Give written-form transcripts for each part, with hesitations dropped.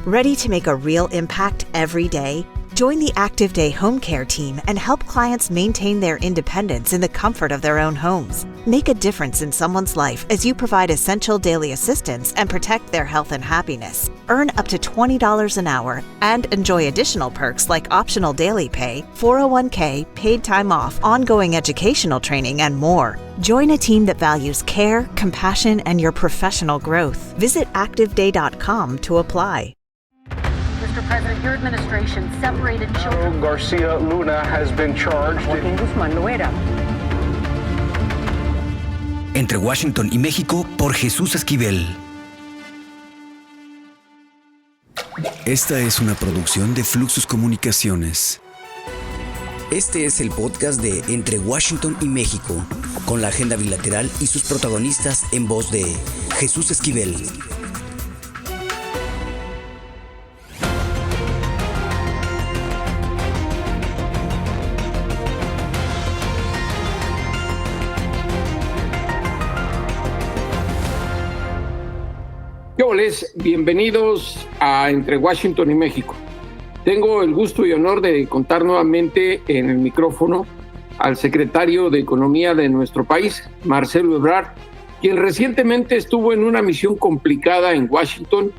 Ready to make a real impact every day? Join the Active Day Home Care team and help clients maintain their independence in the comfort of their own homes. Make a difference in someone's life as you provide essential daily assistance and protect their health and happiness. Earn up to $20 an hour and enjoy additional perks like optional daily pay, 401k, paid time off, ongoing educational training, and more. Join a team that values care, compassion, and your professional growth. Visit activeday.com to apply. Mr. President, your administration separated children. Garcia Luna has been charged. Joaquín Guzmán lo era. Entre Washington y México, por Jesús Esquivel. Esta es una producción de Fluxus Comunicaciones. Este es el podcast de Entre Washington y México, con la agenda bilateral y sus protagonistas en voz de Jesús Esquivel. Bienvenidos a Entre Washington y México. Tengo el gusto y honor de contar nuevamente en el micrófono al secretario de Economía de nuestro país, Marcelo Ebrard, quien recientemente estuvo en una misión complicada en Washington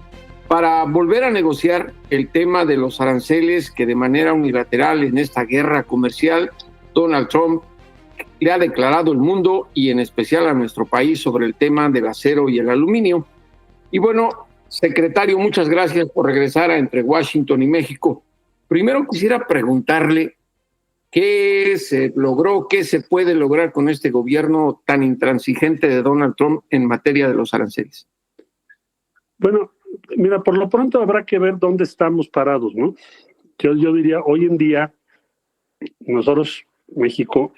para volver a negociar el tema de los aranceles que de manera unilateral en esta guerra comercial Donald Trump le ha declarado al mundo y en especial a nuestro país sobre el tema del acero y el aluminio. Y bueno, secretario, muchas gracias por regresar a Entre Washington y México. Primero quisiera preguntarle qué se logró, qué se puede lograr con este gobierno tan intransigente de Donald Trump en materia de los aranceles. Bueno, mira, por lo pronto habrá que ver dónde estamos parados, ¿no? Yo diría, hoy en día, nosotros, México,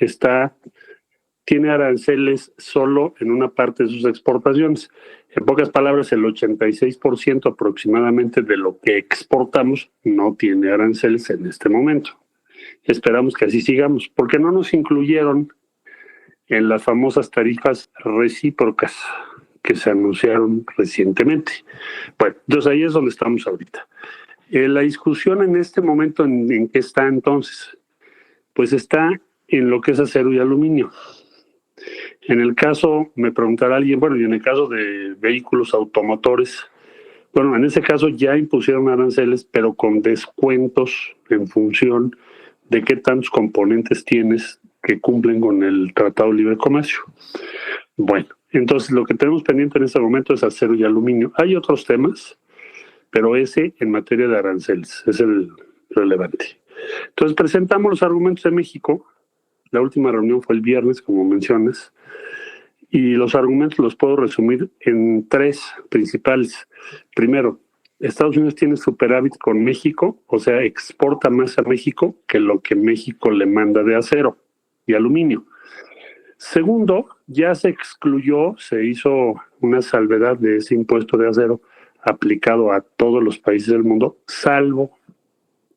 tiene aranceles solo en una parte de sus exportaciones. En pocas palabras, el 86% aproximadamente de lo que exportamos no tiene aranceles en este momento. Esperamos que así sigamos, porque no nos incluyeron en las famosas tarifas recíprocas que se anunciaron recientemente. Bueno, entonces ahí es donde estamos ahorita. La discusión en este momento, ¿en qué está entonces? Pues está en lo que es acero y aluminio. En el caso, me preguntará alguien, bueno, y en el caso de vehículos automotores, bueno, en ese caso ya impusieron aranceles, pero con descuentos en función de qué tantos componentes tienes que cumplen con el Tratado de Libre Comercio. Bueno, entonces lo que tenemos pendiente en este momento es acero y aluminio. Hay otros temas, pero ese en materia de aranceles es el relevante. Entonces presentamos los argumentos de México. La última reunión fue el viernes, como mencionas, y los argumentos los puedo resumir en tres principales. Primero, Estados Unidos tiene superávit con México, o sea, exporta más a México que lo que México le manda de acero y aluminio. Segundo, ya se excluyó, se hizo una salvedad de ese impuesto de acero aplicado a todos los países del mundo, salvo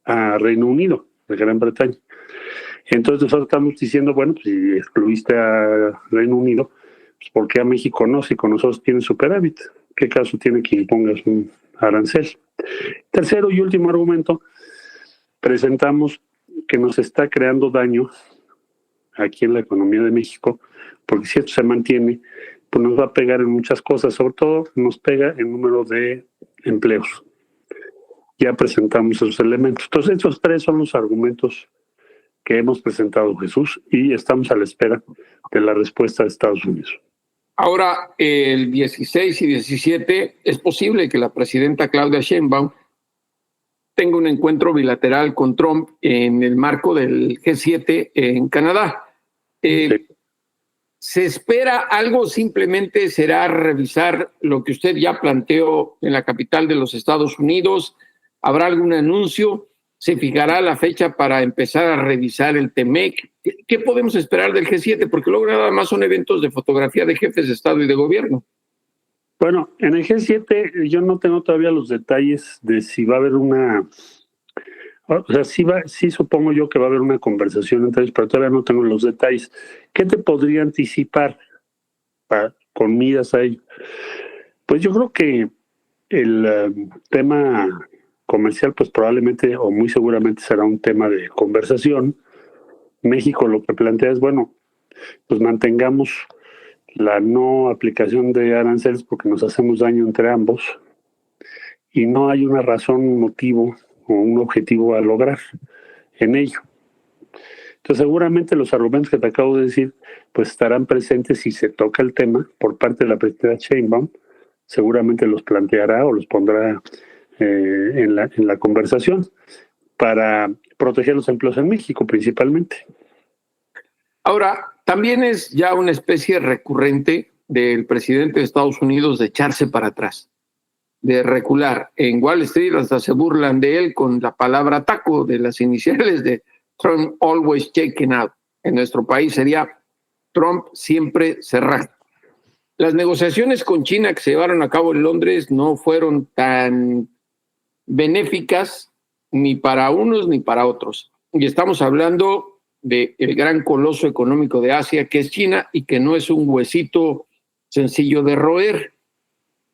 a Reino Unido, de Gran Bretaña. Entonces nosotros estamos diciendo, bueno, pues si excluiste a Reino Unido, pues ¿por qué a México no? Si con nosotros tienen superávit, ¿qué caso tiene que impongas un arancel? Tercero y último argumento, presentamos que nos está creando daño aquí en la economía de México, porque si esto se mantiene, pues nos va a pegar en muchas cosas, sobre todo nos pega en número de empleos. Ya presentamos esos elementos. Entonces esos tres son los argumentos que hemos presentado, Jesús, y estamos a la espera de la respuesta de Estados Unidos. Ahora, el 16 y 17, es posible que la presidenta Claudia Sheinbaum tenga un encuentro bilateral con Trump en el marco del G7 en Canadá. Sí. ¿Se espera algo? ¿Simplemente será revisar lo que usted ya planteó en la capital de los Estados Unidos? ¿Habrá algún anuncio? ¿Se fijará la fecha para empezar a revisar el TEMEC? ¿Qué podemos esperar del G7? Porque luego nada más son eventos de fotografía de jefes de Estado y de gobierno. Bueno, en el G7 yo no tengo todavía los detalles de si va a haber una... O sea, sí supongo yo que va a haber una conversación entre ellos, pero todavía no tengo los detalles. ¿Qué te podría anticipar con miras a ello? Pues yo creo que el tema comercial, pues probablemente o muy seguramente será un tema de conversación. México lo que plantea es, bueno, pues mantengamos la no aplicación de aranceles porque nos hacemos daño entre ambos y no hay una razón, un motivo o un objetivo a lograr en ello. Entonces seguramente los argumentos que te acabo de decir pues estarán presentes si se toca el tema por parte de la presidenta Sheinbaum, seguramente los planteará o los pondrá en la conversación para proteger los empleos en México principalmente. Ahora, también es ya una especie recurrente del presidente de Estados Unidos de echarse para atrás, de recular. En Wall Street hasta se burlan de él con la palabra taco de las iniciales de Trump always checking out. En nuestro país sería Trump siempre cerrado. Las negociaciones con China que se llevaron a cabo en Londres no fueron tan benéficas ni para unos ni para otros. Y estamos hablando del gran coloso económico de Asia, que es China, y que no es un huesito sencillo de roer.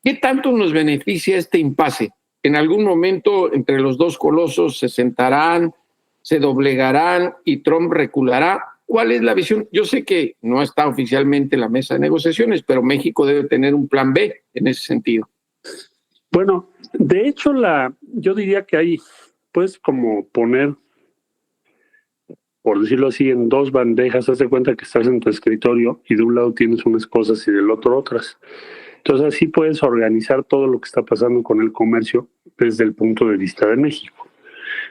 ¿Qué tanto nos beneficia este impasse? En algún momento entre los dos colosos se sentarán, se doblegarán y Trump reculará. ¿Cuál es la visión? Yo sé que no está oficialmente en la mesa de negociaciones, pero México debe tener un plan B en ese sentido. Bueno, de hecho, yo diría que hay, pues, como poner, por decirlo así, en dos bandejas. Haz de cuenta que estás en tu escritorio y de un lado tienes unas cosas y del otro otras. Entonces así puedes organizar todo lo que está pasando con el comercio desde el punto de vista de México.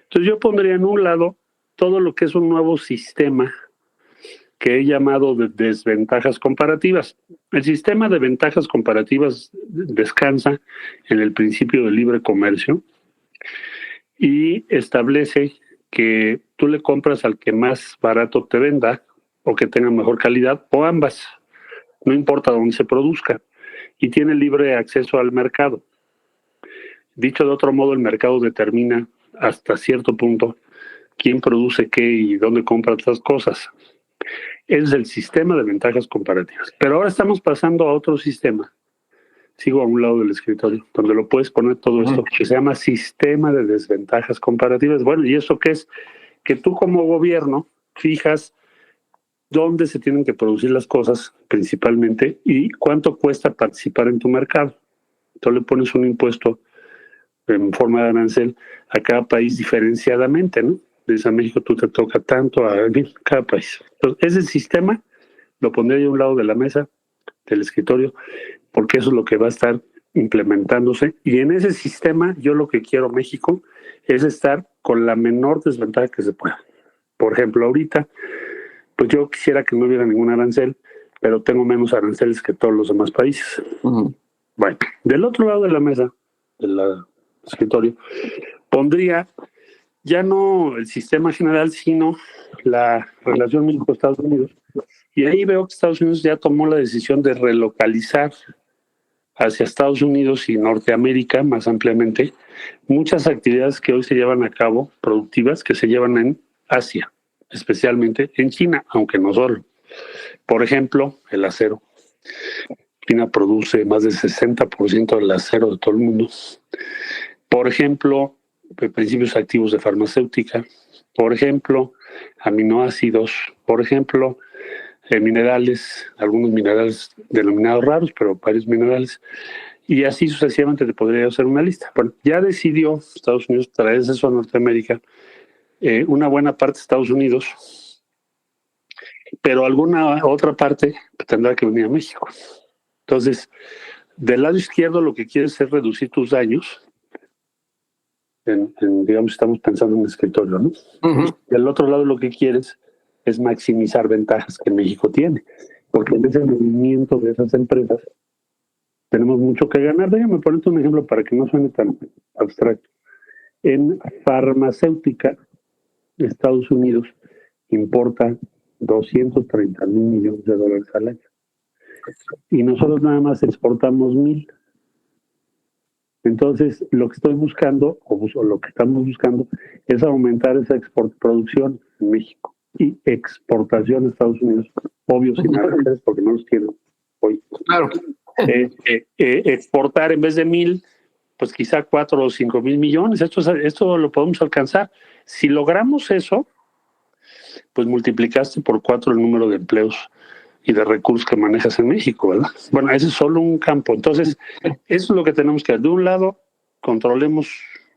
Entonces yo pondría en un lado todo lo que es un nuevo sistema que he llamado de desventajas comparativas. El sistema de ventajas comparativas descansa en el principio del libre comercio y establece que tú le compras al que más barato te venda o que tenga mejor calidad o ambas, no importa dónde se produzca, y tiene libre acceso al mercado. Dicho de otro modo, el mercado determina hasta cierto punto quién produce qué y dónde compra estas cosas. Es el sistema de ventajas comparativas. Pero ahora estamos pasando a otro sistema. Sigo a un lado del escritorio, donde lo puedes poner todo esto, que se llama sistema de desventajas comparativas. Bueno, ¿y eso qué es? Que tú como gobierno fijas dónde se tienen que producir las cosas principalmente y cuánto cuesta participar en tu mercado. Entonces le pones un impuesto en forma de arancel a cada país diferenciadamente, ¿no? Desde a México tú te toca tanto a cada país. Entonces, ese sistema lo pondría yo a un lado de la mesa, del escritorio, porque eso es lo que va a estar implementándose. Y en ese sistema, yo lo que quiero México es estar con la menor desventaja que se pueda. Por ejemplo, ahorita, pues yo quisiera que no hubiera ningún arancel, pero tengo menos aranceles que todos los demás países. Bueno, del otro lado de la mesa, del escritorio, pondría ya no el sistema general, sino la relación México-Estados Unidos. Y ahí veo que Estados Unidos ya tomó la decisión de relocalizar hacia Estados Unidos y Norteamérica más ampliamente muchas actividades que hoy se llevan a cabo, productivas, que se llevan en Asia, especialmente en China, aunque no solo. Por ejemplo, el acero. China produce más del 60% del acero de todo el mundo. Por ejemplo, principios activos de farmacéutica. Por ejemplo, aminoácidos. Por ejemplo, minerales, algunos minerales denominados raros, pero varios minerales. Y así sucesivamente te podría hacer una lista. Bueno, ya decidió Estados Unidos traer eso a Norteamérica, una buena parte de Estados Unidos, pero alguna otra parte tendrá que venir a México. Entonces, del lado izquierdo lo que quieres es reducir tus daños. Digamos, estamos pensando en un escritorio, ¿no? Del otro lado lo que quieres es maximizar ventajas que México tiene, porque en ese movimiento de esas empresas tenemos mucho que ganar. Déjame ponerte un ejemplo para que no suene tan abstracto. En farmacéutica, Estados Unidos importa 230 mil millones de dólares al año. Y nosotros nada más exportamos 1,000. Entonces, lo que estoy buscando, o lo que estamos buscando, es aumentar esa producción en México y exportación a Estados Unidos. Obvio, sin aranceles, porque no los tienen hoy. Claro. Exportar en vez de 1,000, pues quizá 4 o 5 mil millones. Esto lo podemos alcanzar. Si logramos eso, pues multiplicaste por 4 el número de empleos y de recursos que manejas en México, ¿verdad? Bueno, ese es solo un campo. Entonces, eso es lo que tenemos que hacer. De un lado, controlemos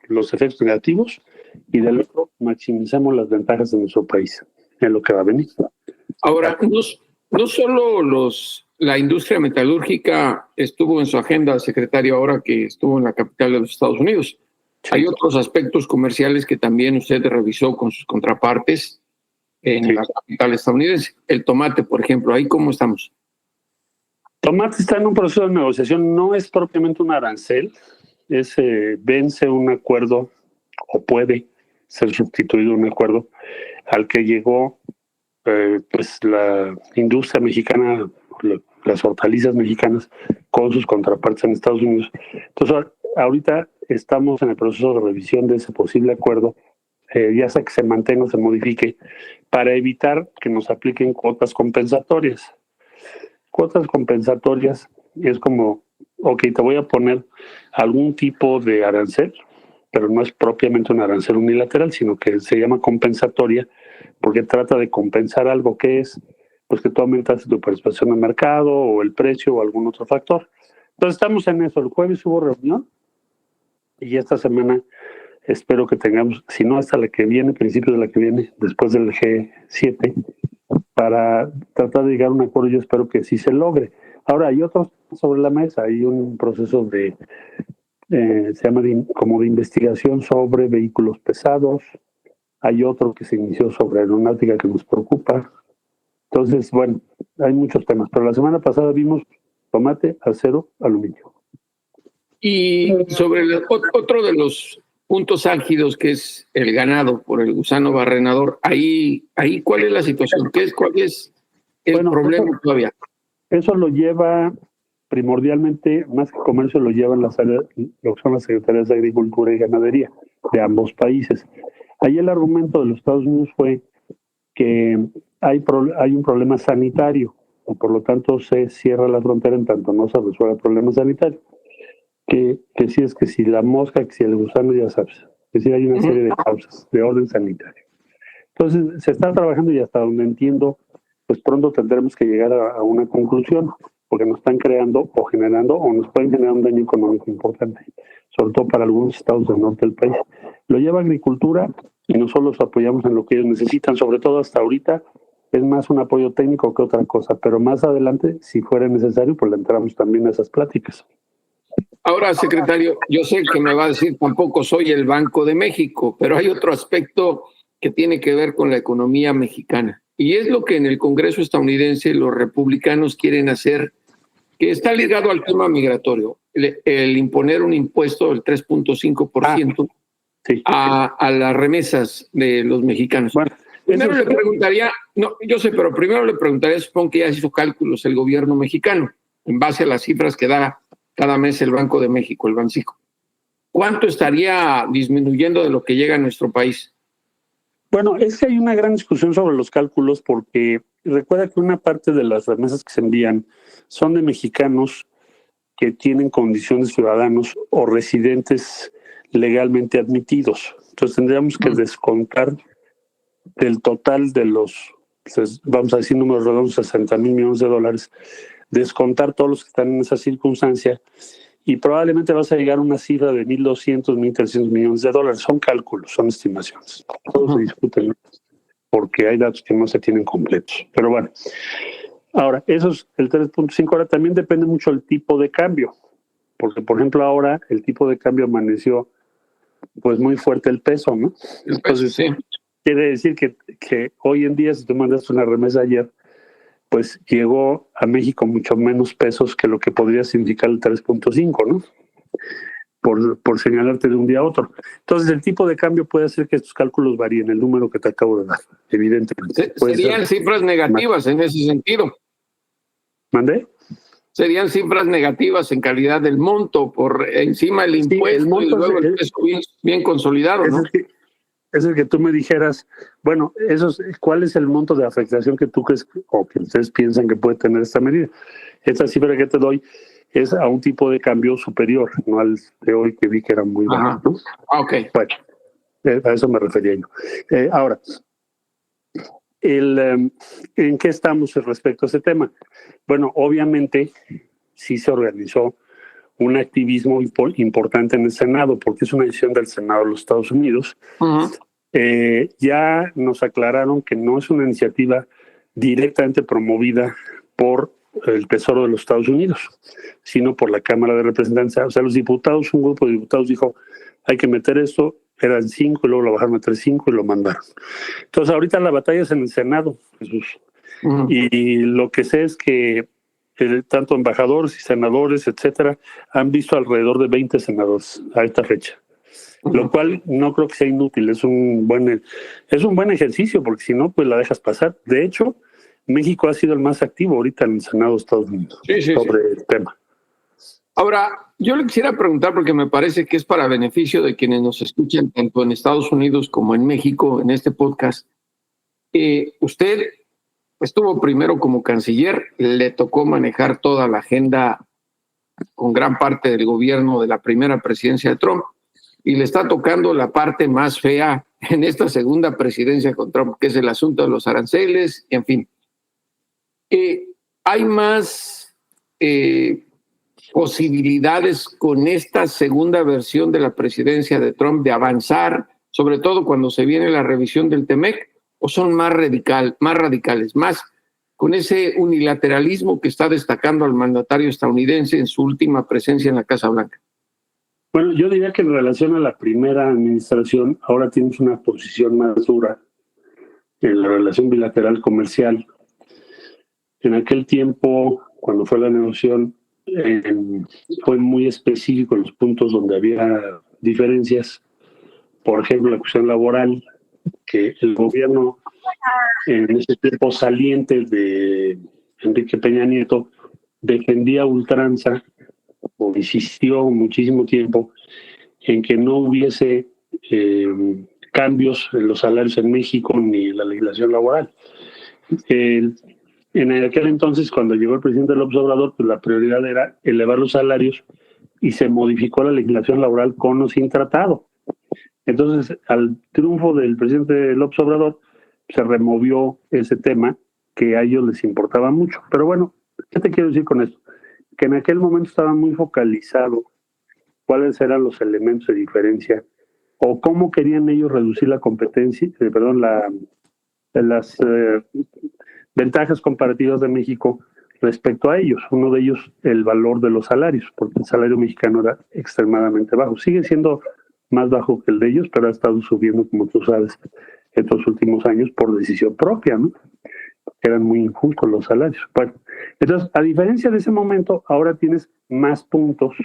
los efectos negativos y del otro, maximizamos las ventajas de nuestro país en lo que va a venir. Ahora, no solo la industria metalúrgica estuvo en su agenda, secretario, ahora que estuvo en la capital de los Estados Unidos. Sí. Hay otros aspectos comerciales que también usted revisó con sus contrapartes en la capital estadounidense. El tomate, por ejemplo, ¿ahí cómo estamos? Tomate está en un proceso de negociación, no es propiamente un arancel, vence un acuerdo o puede ser sustituido un acuerdo al que llegó pues la industria mexicana, las hortalizas mexicanas con sus contrapartes en Estados Unidos. Entonces ahorita estamos en el proceso de revisión de ese posible acuerdo, ya sea que se mantenga o se modifique, para evitar que nos apliquen cuotas compensatorias. Cuotas compensatorias es como, ok, te voy a poner algún tipo de arancel, pero no es propiamente un arancel unilateral, sino que se llama compensatoria, porque trata de compensar algo que es, pues que tú aumentas tu participación en el mercado o el precio o algún otro factor. Entonces estamos en eso. El jueves hubo reunión y esta semana espero que tengamos, si no hasta la que viene, principios de la que viene, después del G7, para tratar de llegar a un acuerdo. Yo espero que sí se logre. Ahora, hay otros sobre la mesa. Hay un proceso de, se llama como de investigación sobre vehículos pesados. Hay otro que se inició sobre aeronáutica que nos preocupa. Entonces, bueno, hay muchos temas. Pero la semana pasada vimos tomate, acero, aluminio. Y sobre otro de los puntos álgidos, que es el ganado por el gusano barrenador, ahí ¿cuál es la situación? ¿Cuál es el problema todavía? Eso lo lleva primordialmente, más que comercio, lo llevan lo que son las secretarías de Agricultura y Ganadería de ambos países. Ahí el argumento de los Estados Unidos fue que hay un problema sanitario y por lo tanto se cierra la frontera en tanto no se resuelve el problema sanitario. Que sí es que si la mosca, que si el gusano, ya sabes, que sí hay una serie de causas de orden sanitario. Entonces se está trabajando y hasta donde entiendo, pues pronto tendremos que llegar a una conclusión, porque nos están creando o generando o nos pueden generar un daño económico importante, sobre todo para algunos estados del norte del país. Lo lleva Agricultura y nosotros los apoyamos en lo que ellos necesitan, sobre todo hasta ahorita es más un apoyo técnico que otra cosa, pero más adelante, si fuera necesario, pues le entramos también a esas pláticas. Ahora, secretario, yo sé que me va a decir tampoco soy el Banco de México, pero hay otro aspecto que tiene que ver con la economía mexicana. Y es lo que en el Congreso estadounidense los republicanos quieren hacer, que está ligado al tema migratorio, el imponer un impuesto del 3.5% sí, a las remesas de los mexicanos. Bueno, primero le preguntaría, no, yo sé, pero primero le preguntaría, supongo que ya hizo cálculos el gobierno mexicano, en base a las cifras que da cada mes el Banco de México, el Bancico. ¿Cuánto estaría disminuyendo de lo que llega a nuestro país? Bueno, es que hay una gran discusión sobre los cálculos porque recuerda que una parte de las remesas que se envían son de mexicanos que tienen condiciones ciudadanos o residentes legalmente admitidos. Entonces tendríamos que descontar del total de los, vamos a decir números redondos, 60 mil millones de dólares, descontar todos los que están en esa circunstancia y probablemente vas a llegar a una cifra de 1.200, 1.300 millones de dólares. Son cálculos, son estimaciones. Todos se discuten porque hay datos que no se tienen completos. Pero bueno, ahora, eso es el 3.5. Ahora también depende mucho del tipo de cambio, porque por ejemplo ahora el tipo de cambio amaneció pues muy fuerte el peso, ¿no? Entonces, sí. Quiere decir que hoy en día, si tú mandaste una remesa ayer, pues llegó a México mucho menos pesos que lo que podría significar el 3.5, ¿no? Por señalarte de un día a otro. Entonces, el tipo de cambio puede hacer que estos cálculos varíen, el número que te acabo de dar, evidentemente. Serían cifras negativas en ese sentido. ¿Mandé? Serían cifras negativas en calidad del monto, por encima del impuesto, sí, el monto, y luego el peso bien consolidado, ¿no? Es el que tú me dijeras, bueno, ¿cuál es el monto de afectación que tú crees o que ustedes piensan que puede tener esta medida? Esta cifra que te doy es a un tipo de cambio superior, no al de hoy que vi que era muy bajo, ¿no? Ok. Bueno, a eso me refería yo. Ahora, ¿en qué estamos respecto a ese tema? Bueno, obviamente sí se organizó un activismo importante en el Senado, porque es una decisión del Senado de los Estados Unidos. Uh-huh. Ya nos aclararon que no es una iniciativa directamente promovida por el Tesoro de los Estados Unidos, sino por la Cámara de Representantes. O sea, los diputados, un grupo de diputados dijo, hay que meter esto, eran 5 y luego lo bajaron a 3-5 y lo mandaron. Entonces ahorita la batalla es en el Senado, Jesús. Uh-huh. Y lo que sé es que tanto embajadores y senadores, etcétera, han visto alrededor de 20 senadores a esta fecha. Lo cual no creo que sea inútil, es un buen ejercicio, porque si no, pues la dejas pasar. De hecho, México ha sido el más activo ahorita en el Senado de Estados Unidos sobre el tema. Ahora, yo le quisiera preguntar, porque me parece que es para beneficio de quienes nos escuchan tanto en Estados Unidos como en México, en este podcast. Usted estuvo primero como canciller, le tocó manejar toda la agenda con gran parte del gobierno de la primera presidencia de Trump, y le está tocando la parte más fea en esta segunda presidencia con Trump, que es el asunto de los aranceles, en fin. ¿Hay más posibilidades con esta segunda versión de la presidencia de Trump de avanzar, sobre todo cuando se viene la revisión del TEMEC, o son más radicales, más con ese unilateralismo que está destacando al mandatario estadounidense en su última presencia en la Casa Blanca? Bueno, yo diría que en relación a la primera administración, ahora tienes una posición más dura en la relación bilateral comercial. En aquel tiempo, cuando fue la negociación, fue muy específico en los puntos donde había diferencias. Por ejemplo, la cuestión laboral, que el gobierno en ese tiempo saliente de Enrique Peña Nieto defendía a ultranza, o insistió muchísimo tiempo en que no hubiese cambios en los salarios en México ni en la legislación laboral. En aquel entonces, cuando llegó el presidente López Obrador, pues la prioridad era elevar los salarios y se modificó la legislación laboral con o sin tratado. Entonces, al triunfo del presidente López Obrador, se removió ese tema que a ellos les importaba mucho. Pero bueno, ¿qué te quiero decir con esto? Que en aquel momento estaba muy focalizado cuáles eran los elementos de diferencia o cómo querían ellos reducir la competencia, las ventajas comparativas de México respecto a ellos. Uno de ellos, el valor de los salarios, porque el salario mexicano era extremadamente bajo. Sigue siendo más bajo que el de ellos, pero ha estado subiendo, como tú sabes, estos últimos años por decisión propia, ¿no? Eran muy injustos los salarios. Bueno, entonces, a diferencia de ese momento, ahora tienes más puntos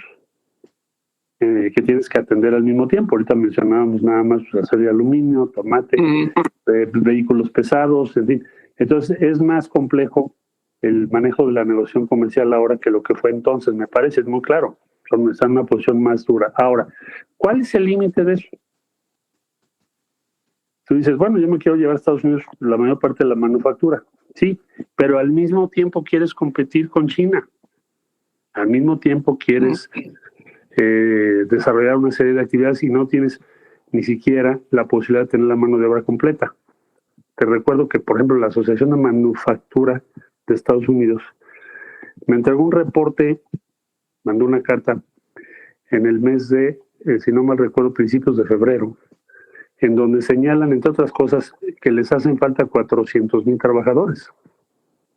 que tienes que atender al mismo tiempo. Ahorita mencionábamos nada más acero y aluminio, tomate, vehículos pesados, en fin. Entonces, es más complejo el manejo de la negociación comercial ahora que lo que fue entonces, me parece, es muy claro. Están en una posición más dura. Ahora, ¿cuál es el límite de eso? Tú dices, bueno, yo me quiero llevar a Estados Unidos la mayor parte de la manufactura. Sí, pero al mismo tiempo quieres competir con China. Al mismo tiempo quieres desarrollar una serie de actividades y no tienes ni siquiera la posibilidad de tener la mano de obra completa. Te recuerdo que, por ejemplo, la Asociación de Manufactura de Estados Unidos me entregó un reporte, mandó una carta en el mes de, si no mal recuerdo, principios de febrero, en donde señalan, entre otras cosas, que les hacen falta 400,000 trabajadores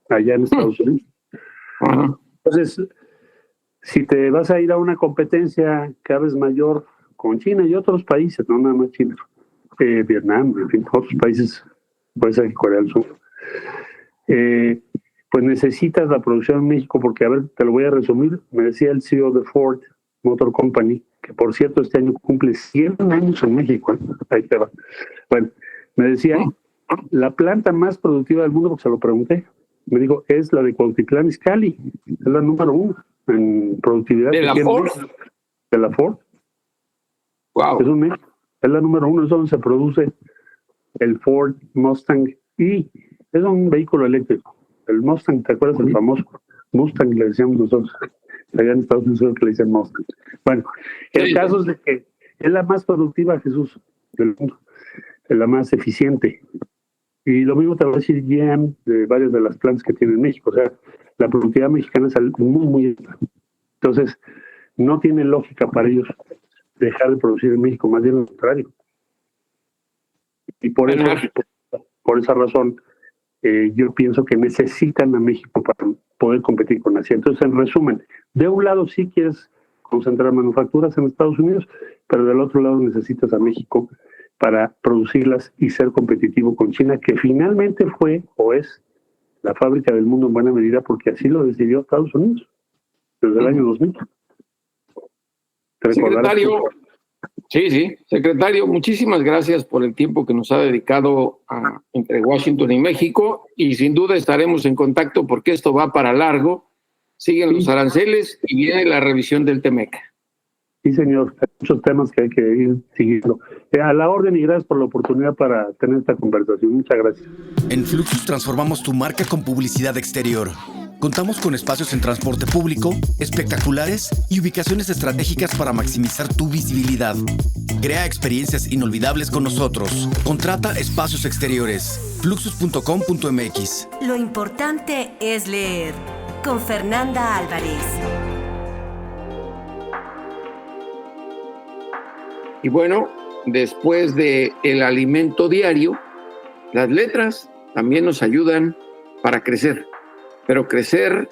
allá en Estados Unidos. Entonces, si te vas a ir a una competencia cada vez mayor con China y otros países, no nada más China, Vietnam, en fin, otros países, puede ser que Corea del Sur, pues necesitas la producción en México, porque, a ver, te lo voy a resumir, me decía el CEO de Ford Motor Company, que por cierto este año cumple 100 años en México, ¿eh? Ahí te va. Bueno, me decía, la planta más productiva del mundo, porque se lo pregunté, me dijo, es la de Cuautitlán Izcalli, es la número 1 en productividad. ¿De la Ford? De la Ford. Wow. Es la número 1, es donde se produce el Ford Mustang E. Es un vehículo eléctrico. El Mustang, ¿te acuerdas del famoso Mustang? Le decíamos nosotros. Allá en Estados Unidos es que le dicen Mustang. Bueno, el caso es de que es la más productiva, Jesús, del mundo, es la más eficiente. Y lo mismo te va a decir GM de varias de las plantas que tiene en México. O sea, la productividad mexicana es muy, muy alta. Entonces, no tiene lógica para ellos dejar de producir en México, más bien lo contrario. Y por esa razón, yo pienso que necesitan a México para poder competir con Asia. Entonces, en resumen, de un lado sí quieres concentrar manufacturas en Estados Unidos, pero del otro lado necesitas a México para producirlas y ser competitivo con China, que finalmente fue o es la fábrica del mundo en buena medida, porque así lo decidió Estados Unidos desde el año 2000. Secretario, secretario, muchísimas gracias por el tiempo que nos ha dedicado entre Washington y México, y sin duda estaremos en contacto porque esto va para largo. Siguen los aranceles y viene la revisión del TEMEC. Sí, señor. Hay muchos temas que hay que ir siguiendo. A la orden, y gracias por la oportunidad para tener esta conversación. Muchas gracias. En Fluxus transformamos tu marca con publicidad exterior. Contamos con espacios en transporte público, espectaculares y ubicaciones estratégicas para maximizar tu visibilidad. Crea experiencias inolvidables con nosotros. Contrata espacios exteriores. Fluxus.com.mx. Lo importante es leer. Con Fernanda Álvarez. Y bueno, después de el alimento diario, las letras también nos ayudan para crecer, pero crecer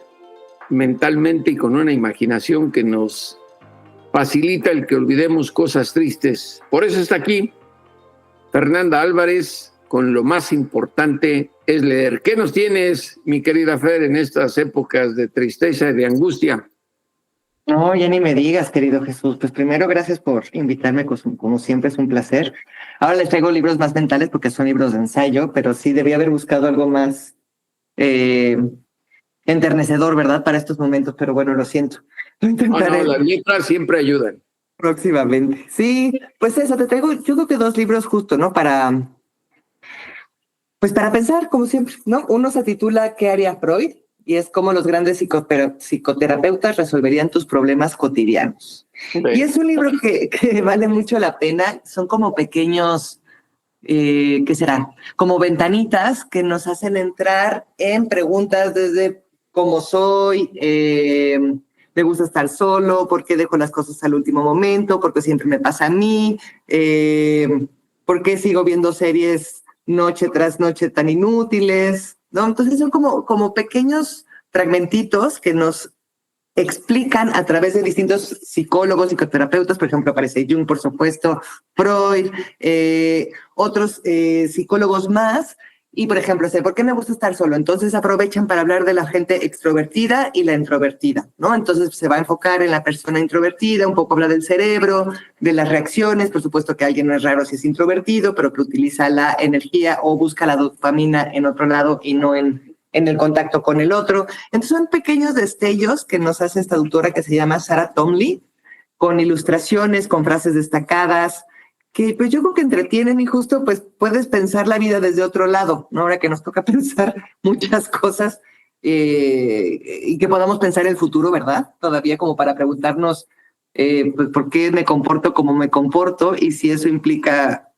mentalmente y con una imaginación que nos facilita el que olvidemos cosas tristes. Por eso está aquí Fernanda Álvarez con lo más importante es leer. ¿Qué nos tienes, mi querida Fer, en estas épocas de tristeza y de angustia? No, ya ni me digas, querido Jesús. Pues primero, gracias por invitarme, como siempre es un placer. Ahora les traigo libros más mentales porque son libros de ensayo, pero sí debía haber buscado algo más enternecedor, ¿verdad? Para estos momentos, pero bueno, lo siento. Lo intentaré. Las letras siempre ayudan. Próximamente. Sí, pues eso, te traigo, yo creo que 2 libros justo, ¿no? Para pensar, como siempre, ¿no? Uno se titula ¿Qué haría Freud? Y es cómo los grandes psicoterapeutas resolverían tus problemas cotidianos. Sí. Y es un libro que vale mucho la pena. Son como pequeños, ¿qué será? Como ventanitas que nos hacen entrar en preguntas desde cómo soy, me gusta estar solo, por qué dejo las cosas al último momento, por qué siempre me pasa a mí, por qué sigo viendo series noche tras noche tan inútiles, ¿no? Entonces son como pequeños fragmentitos que nos explican a través de distintos psicólogos, psicoterapeutas, por ejemplo, aparece Jung, por supuesto, Freud, otros psicólogos más, y por ejemplo, ¿por qué me gusta estar solo? Entonces aprovechan para hablar de la gente extrovertida y la introvertida, ¿no? Entonces se va a enfocar en la persona introvertida, un poco habla del cerebro, de las reacciones, por supuesto que alguien no es raro si es introvertido, pero que utiliza la energía o busca la dopamina en otro lado y no en el contacto con el otro. Entonces son pequeños destellos que nos hace esta autora que se llama Sarah Tomley, con ilustraciones, con frases destacadas, que pues yo creo que entretienen y justo pues puedes pensar la vida desde otro lado, ¿no? Ahora que nos toca pensar muchas cosas y que podamos pensar el futuro, ¿verdad? Todavía como para preguntarnos pues, por qué me comporto como me comporto y si eso implica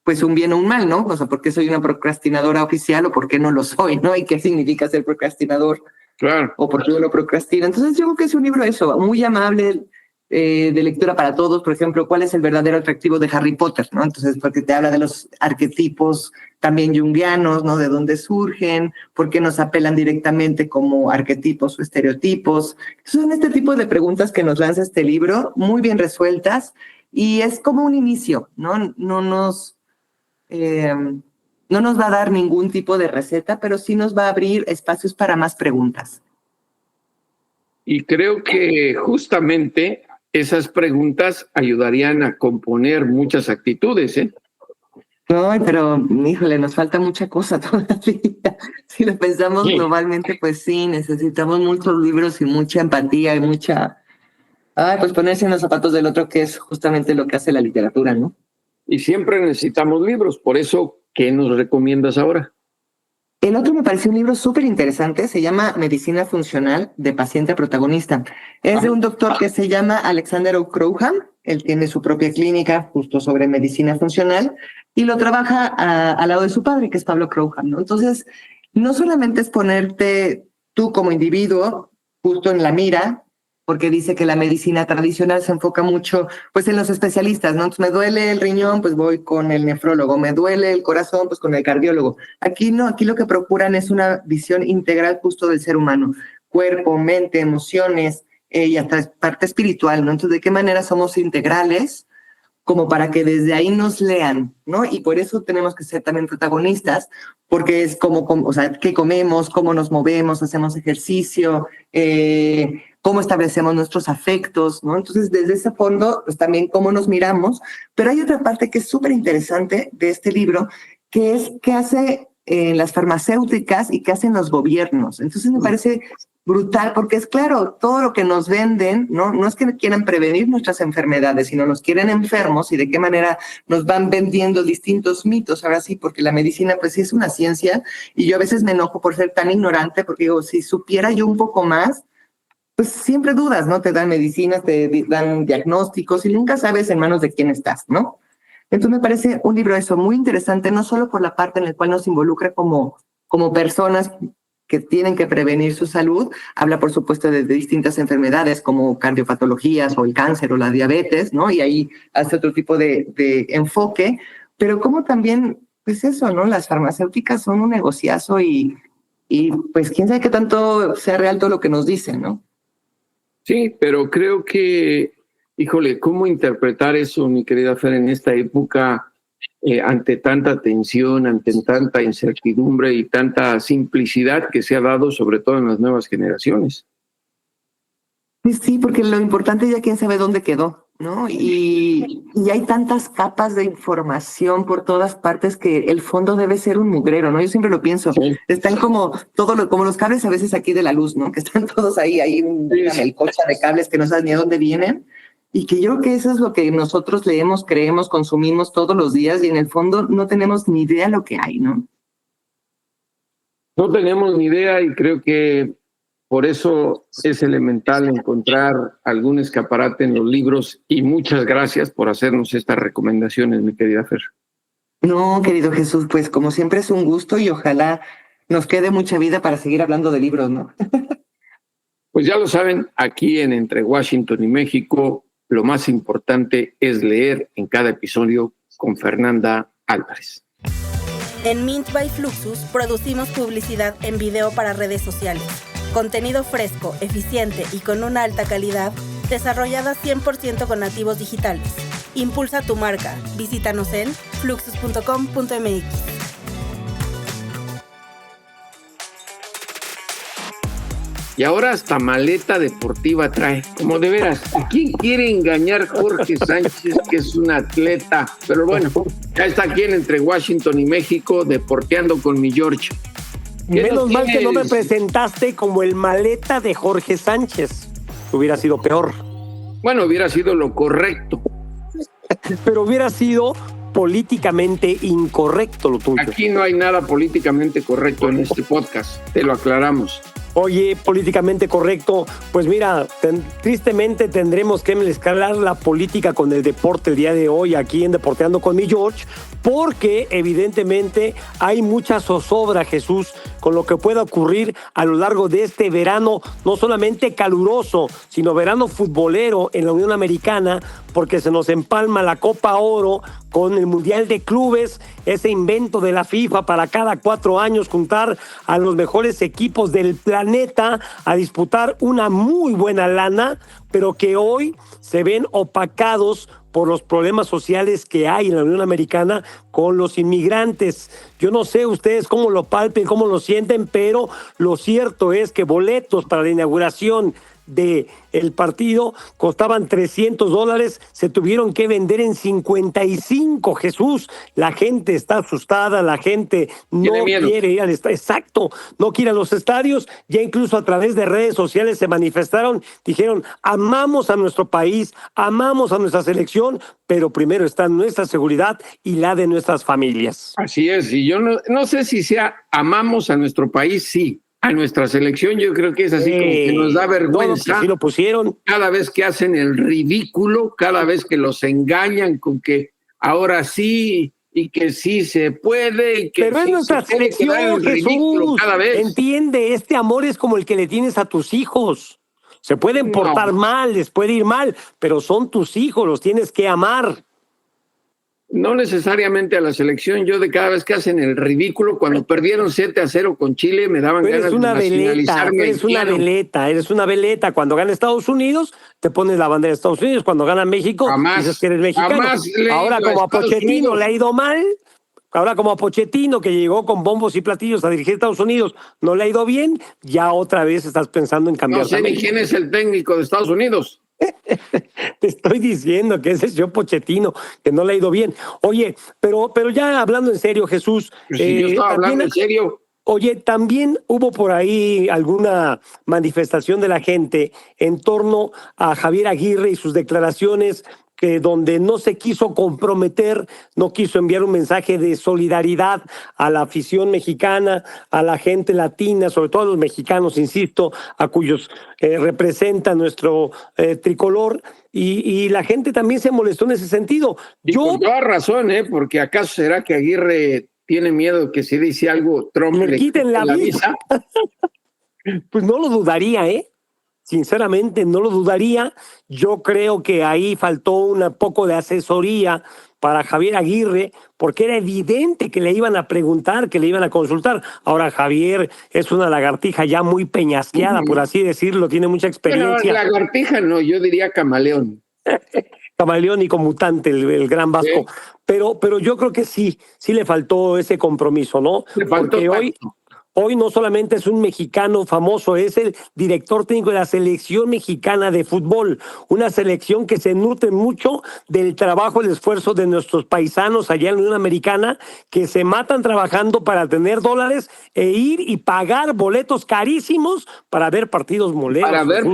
pues un bien o un mal, ¿no? O sea, ¿por qué soy una procrastinadora oficial o por qué no lo soy, ¿no? Y qué significa ser procrastinador. Claro. O por qué uno procrastina. Entonces yo creo que es un libro eso, muy amable, de lectura para todos. Por ejemplo, ¿cuál es el verdadero atractivo de Harry Potter? ¿No? Entonces, porque te habla de los arquetipos también junguianos, ¿no? De dónde surgen, por qué nos apelan directamente como arquetipos o estereotipos. Son este tipo de preguntas que nos lanza este libro, muy bien resueltas, y es como un inicio, ¿no? No nos va a dar ningún tipo de receta, pero sí nos va a abrir espacios para más preguntas. Y creo que justamente esas preguntas ayudarían a componer muchas actitudes, ¿eh? No, pero, híjole, nos falta mucha cosa todavía. Si lo pensamos globalmente, pues sí, necesitamos muchos libros y mucha empatía y pues ponerse en los zapatos del otro, que es justamente lo que hace la literatura, ¿no? Y siempre necesitamos libros, por eso, ¿qué nos recomiendas ahora? El otro me pareció un libro súper interesante, se llama Medicina Funcional de Paciente a Protagonista. Es de un doctor que se llama Alexander O'Crowham. Él tiene su propia clínica justo sobre medicina funcional y lo trabaja al lado de su padre, que es Pablo Crowham, ¿no? Entonces, no solamente es ponerte tú como individuo justo en la mira, porque dice que la medicina tradicional se enfoca mucho pues en los especialistas, ¿no? Entonces, me duele el riñón, pues voy con el nefrólogo, me duele el corazón, pues con el cardiólogo. Aquí no, aquí lo que procuran es una visión integral justo del ser humano, cuerpo, mente, emociones y hasta parte espiritual, ¿no? Entonces, ¿de qué manera somos integrales? Como para que desde ahí nos lean, ¿no? Y por eso tenemos que ser también protagonistas, porque es como o sea, qué comemos, cómo nos movemos, hacemos ejercicio, cómo establecemos nuestros afectos, ¿no? Entonces, desde ese fondo, pues también cómo nos miramos. Pero hay otra parte que es súper interesante de este libro, que es qué hace las farmacéuticas y qué hacen los gobiernos. Entonces, me parece brutal, porque es claro, todo lo que nos venden, no es que quieran prevenir nuestras enfermedades, sino nos quieren enfermos y de qué manera nos van vendiendo distintos mitos. Ahora sí, porque la medicina pues sí es una ciencia y yo a veces me enojo por ser tan ignorante, porque digo, si supiera yo un poco más, pues siempre dudas, ¿no? Te dan medicinas, te dan diagnósticos y nunca sabes en manos de quién estás, ¿no? Entonces me parece un libro eso muy interesante, no solo por la parte en la cual nos involucra como personas que tienen que prevenir su salud, habla por supuesto de distintas enfermedades como cardiopatologías o el cáncer o la diabetes, ¿no? Y ahí hace otro tipo de enfoque, pero como también, pues eso, ¿no? Las farmacéuticas son un negociazo y pues quién sabe qué tanto sea real todo lo que nos dicen, ¿no? Sí, pero creo que, híjole, ¿cómo interpretar eso, mi querida Fer, en esta época ante tanta tensión, ante tanta incertidumbre y tanta simplicidad que se ha dado, sobre todo en las nuevas generaciones? Sí, porque lo importante ya quién sabe dónde quedó, ¿no? Y hay tantas capas de información por todas partes que el fondo debe ser un mugrero, ¿no? Yo siempre lo pienso. Sí. Están como como los cables a veces aquí de la luz, ¿no? Que están todos ahí una melcocha de cables que no sabes ni a dónde vienen. Y que yo creo que eso es lo que nosotros leemos, creemos, consumimos todos los días y en el fondo no tenemos ni idea de lo que hay, ¿no? No tenemos ni idea y creo que por eso es elemental encontrar algún escaparate en los libros y muchas gracias por hacernos estas recomendaciones, mi querida Fer. No, querido Jesús, pues como siempre es un gusto y ojalá nos quede mucha vida para seguir hablando de libros, ¿no? Pues ya lo saben, aquí en Entre Washington y México, lo más importante es leer en cada episodio con Fernanda Álvarez. En Mint by Fluxus producimos publicidad en video para redes sociales. Contenido fresco, eficiente y con una alta calidad, desarrollada 100% con nativos digitales. Impulsa tu marca. Visítanos en fluxus.com.mx. Y ahora hasta maleta deportiva trae. Como de veras, ¿a quién quiere engañar Jorge Sánchez, que es un atleta? Pero bueno, ya está aquí Entre Washington y México, deporteando con mi George. Menos mal que no me presentaste como el maleta de Jorge Sánchez. Hubiera sido peor. Bueno, hubiera sido lo correcto. Pero hubiera sido políticamente incorrecto lo tuyo. Aquí no hay nada políticamente correcto en este podcast, te lo aclaramos. Oye, políticamente correcto, pues mira, tristemente tendremos que mezclar la política con el deporte el día de hoy aquí en Deporteando con mi George, porque evidentemente hay mucha zozobra, Jesús, con lo que pueda ocurrir a lo largo de este verano, no solamente caluroso, sino verano futbolero en la Unión Americana, porque se nos empalma la Copa Oro con el Mundial de Clubes, ese invento de la FIFA para cada 4 años juntar a los mejores equipos del planeta a disputar una muy buena lana, pero que hoy se ven opacados por los problemas sociales que hay en la Unión Americana con los inmigrantes. Yo no sé ustedes cómo lo palpen, cómo lo sienten, pero lo cierto es que boletos para la inauguración del partido costaban $300, se tuvieron que vender en 55, Jesús. La gente está asustada, la gente no quiere ir al estadio. Exacto, no quiere a los estadios. Ya incluso a través de redes sociales se manifestaron, dijeron, amamos a nuestro país, amamos a nuestra selección, pero primero está nuestra seguridad y la de nuestras familias. Así es, y yo no sé si sea amamos a nuestro país, sí. A nuestra selección yo creo que es así como que nos da vergüenza. No, sí lo pusieron. Cada vez que hacen el ridículo, cada vez que los engañan con que ahora sí y que sí se puede. Y que pero sí es nuestra selección, Jesús. Cada vez. Entiende, este amor es como el que le tienes a tus hijos. Se pueden portar mal, les puede ir mal, pero son tus hijos, los tienes que amar. No necesariamente a la selección. Yo de cada vez que hacen el ridículo, cuando perdieron 7-0 con Chile, me daban ganas de nacionalizarme. Eres una veleta. Cuando gana Estados Unidos, te pones la bandera de Estados Unidos. Cuando gana México, dices que eres mexicano. Ahora, como a Pochettino le ha ido mal, ahora como a Pochettino, que llegó con bombos y platillos a dirigir Estados Unidos, no le ha ido bien, ya otra vez estás pensando en cambiar. No sé ni quién es el técnico de Estados Unidos. Te estoy diciendo que ese es yo Pochettino, que no le ha ido bien. Oye, pero ya hablando en serio, Jesús. Si yo estaba hablando en serio. Oye, también hubo por ahí alguna manifestación de la gente en torno a Javier Aguirre y sus declaraciones, que donde no se quiso comprometer, no quiso enviar un mensaje de solidaridad a la afición mexicana, a la gente latina, sobre todo a los mexicanos, insisto, a cuyos representa nuestro tricolor, y la gente también se molestó en ese sentido. Y con toda razón, porque acaso será que Aguirre tiene miedo que si dice algo Trump le quiten la visa. Pues no lo dudaría, Sinceramente, no lo dudaría. Yo creo que ahí faltó un poco de asesoría para Javier Aguirre, porque era evidente que le iban a preguntar, que le iban a consultar. Ahora Javier es una lagartija ya muy peñasqueada, por así decirlo, tiene mucha experiencia. Bueno, lagartija no, yo diría camaleón. Camaleónico mutante, el gran Vasco. Sí. Pero yo creo que sí le faltó ese compromiso, ¿no? Le faltó porque Hoy no solamente es un mexicano famoso, es el director técnico de la selección mexicana de fútbol, una selección que se nutre mucho del trabajo, el esfuerzo de nuestros paisanos allá en la Unión Americana, que se matan trabajando para tener dólares e ir y pagar boletos carísimos para ver partidos moleros. Para ver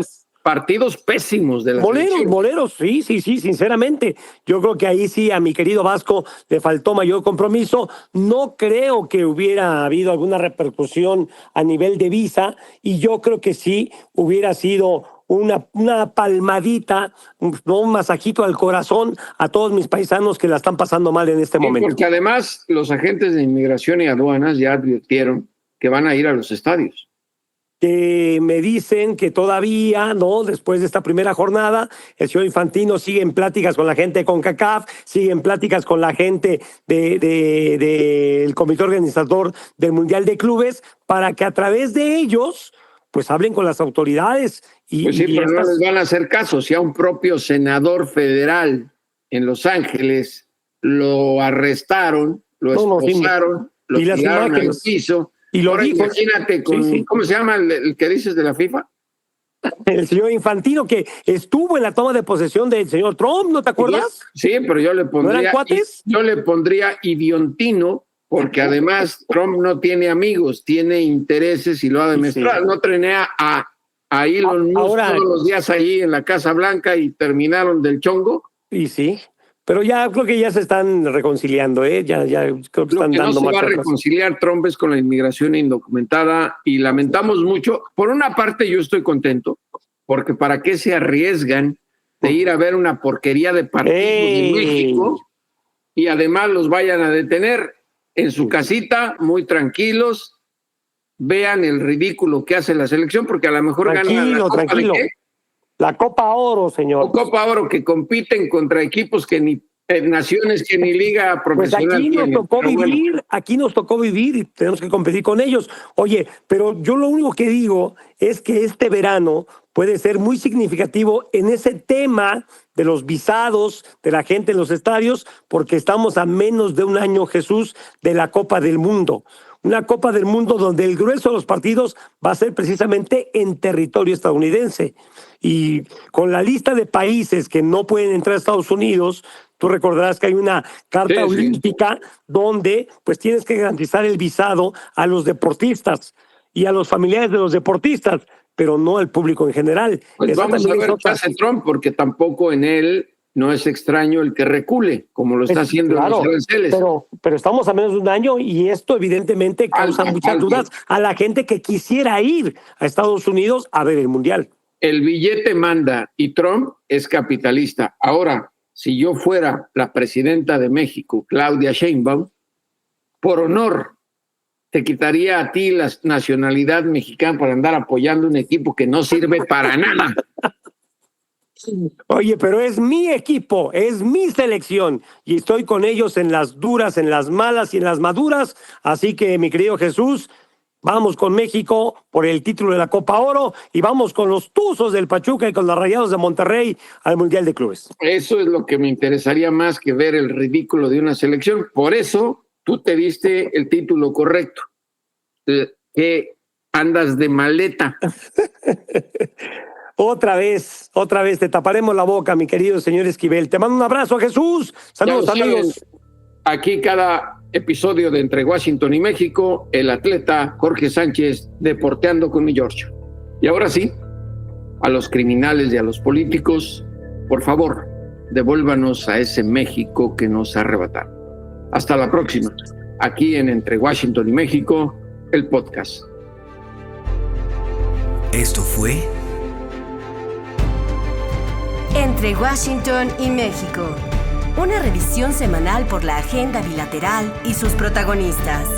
partidos pésimos de la selección. Moleros, sí, sinceramente. Yo creo que ahí sí a mi querido Vasco le faltó mayor compromiso. No creo que hubiera habido alguna repercusión a nivel de visa, y yo creo que sí hubiera sido una palmadita, ¿no? Un masajito al corazón a todos mis paisanos que la están pasando mal en este momento. Porque además los agentes de inmigración y aduanas ya advirtieron que van a ir a los estadios. Que me dicen que todavía, ¿no? Después de esta primera jornada, el señor Infantino sigue en pláticas con la gente de CONCACAF, sigue en pláticas con la gente del comité organizador del Mundial de Clubes, para que a través de ellos, pues hablen con las autoridades. Pues sí, pero no les van a hacer caso. Si a un propio senador federal en Los Ángeles lo arrestaron, lo esposaron, lo tiraron al piso. Y lo ahora dijo, imagínate con, ¿cómo se llama el que dices de la FIFA? El señor Infantino, que estuvo en la toma de posesión del señor Trump, ¿no te acuerdas? Sí, pero yo le pondría, ¿no eran cuates? Yo le pondría idiontino, porque además Trump no tiene amigos, tiene intereses y lo ha demostrado. Sí. No trenea a Elon Musk todos los días ahí en la Casa Blanca y terminaron del chongo. Y sí. Pero ya creo que ya se están reconciliando, ya creo que están dando más. Lo que no se va a reconciliar Trump es con la inmigración indocumentada, y lamentamos mucho. Por una parte yo estoy contento, porque ¿para qué se arriesgan de ir a ver una porquería de partidos en México y además los vayan a detener en su casita, muy tranquilos, vean el ridículo que hace la selección, porque a lo mejor ganan la Copa tranquilo. ¿De qué? La Copa Oro, señor. Copa Oro, que compiten contra equipos que ni naciones que ni liga profesional. Pues aquí nos tocó vivir y tenemos que competir con ellos. Oye, pero yo lo único que digo es que este verano puede ser muy significativo en ese tema de los visados, de la gente en los estadios, porque estamos a menos de un año, Jesús, de la Copa del Mundo. una Copa del Mundo donde el grueso de los partidos va a ser precisamente en territorio estadounidense. Y con la lista de países que no pueden entrar a Estados Unidos, tú recordarás que hay una carta olímpica donde pues tienes que garantizar el visado a los deportistas y a los familiares de los deportistas, pero no al público en general. Pues vamos a ver qué hace Trump, porque tampoco en él no es extraño el que recule, como lo está haciendo en los aranceles. Pero estamos a menos de un año y esto evidentemente causa muchas dudas a la gente que quisiera ir a Estados Unidos a ver el Mundial. El billete manda y Trump es capitalista. Ahora, si yo fuera la presidenta de México, Claudia Sheinbaum, por honor, te quitaría a ti la nacionalidad mexicana por andar apoyando un equipo que no sirve para nada. Oye, pero es mi equipo, es mi selección y estoy con ellos en las duras, en las malas y en las maduras. Así que, mi querido Jesús, vamos con México por el título de la Copa Oro y vamos con los Tuzos del Pachuca y con los Rayados de Monterrey al Mundial de Clubes. Eso es lo que me interesaría más que ver el ridículo de una selección. Por eso tú te diste el título correcto. Que andas de maleta. Otra vez te taparemos la boca, mi querido señor Esquivel. Te mando un abrazo a Jesús. Saludos, amigos. Aquí cada episodio de Entre Washington y México, el atleta Jorge Sánchez deporteando con mi George. Y ahora sí, a los criminales y a los políticos, por favor, devuélvanos a ese México que nos arrebataron. Hasta la próxima, aquí en Entre Washington y México, el podcast. Esto fue Entre Washington y México, una revisión semanal por la agenda bilateral y sus protagonistas.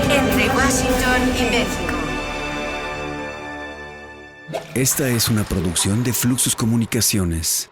Entre Washington y México. Esta es una producción de Fluxus Comunicaciones.